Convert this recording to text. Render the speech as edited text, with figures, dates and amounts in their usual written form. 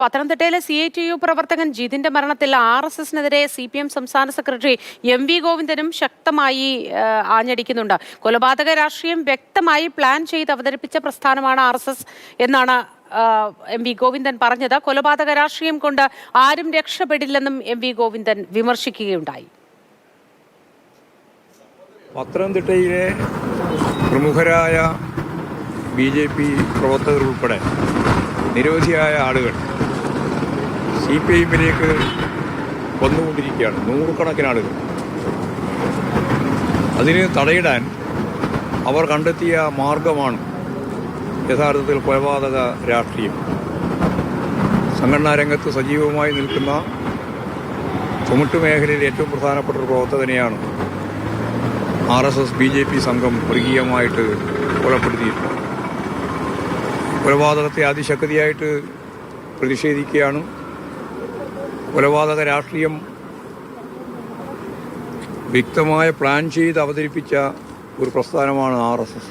പത്തനംതിട്ടയിലെ CITU പ്രവർത്തകൻ ജിതിന്റെ മരണത്തിൽ RSSനെതിരെ CPM സംസ്ഥാന സെക്രട്ടറി MV ഗോവിന്ദനും ശക്തമായി ആഞ്ഞടിക്കുന്നുണ്ട്. കൊലപാതക രാഷ്ട്രീയം വ്യക്തമായി പ്ലാൻ ചെയ്ത് അവതരിപ്പിച്ച പ്രസ്ഥാനമാണ് RSS എന്നാണ് MV ഗോവിന്ദൻ പറഞ്ഞത്. കൊലപാതക രാഷ്ട്രീയം കൊണ്ട് ആരും രക്ഷപ്പെടില്ലെന്നും MV ഗോവിന്ദൻ വിമർശിക്കുകയുണ്ടായി. പത്തനംതിട്ടയിലെ പ്രമുഖരായ BJP പ്രവർത്തകർ ഉൾപ്പെടെ നിരവധിയായ ആളുകൾ CPIയിലേക്ക് വന്നുകൊണ്ടിരിക്കുകയാണ്, നൂറുകണക്കിന് ആളുകൾ. അതിന് തടയിടാൻ അവർ കണ്ടെത്തിയ മാർഗമാണ് യഥാർത്ഥത്തിൽ കൊലപാതക രാഷ്ട്രീയം. സംഘടനാ രംഗത്ത് സജീവമായി നിൽക്കുന്ന ചുമട്ട് മേഖലയിൽ ഏറ്റവും പ്രധാനപ്പെട്ട ഒരു പ്രവർത്തകനെയാണ് RSS BJP സംഘം മൃഗീയമായിട്ട് കൊലപ്പെടുത്തിയിട്ടുള്ളത്. കൊലപാതകത്തെ അതിശക്തിയായിട്ട് പ്രതിഷേധിക്കുകയാണ്. കൊലപാതക രാഷ്ട്രീയം വ്യക്തമായ പ്ലാൻ ചെയ്ത് അവതരിപ്പിച്ച ഒരു പ്രസ്ഥാനമാണ് RSS.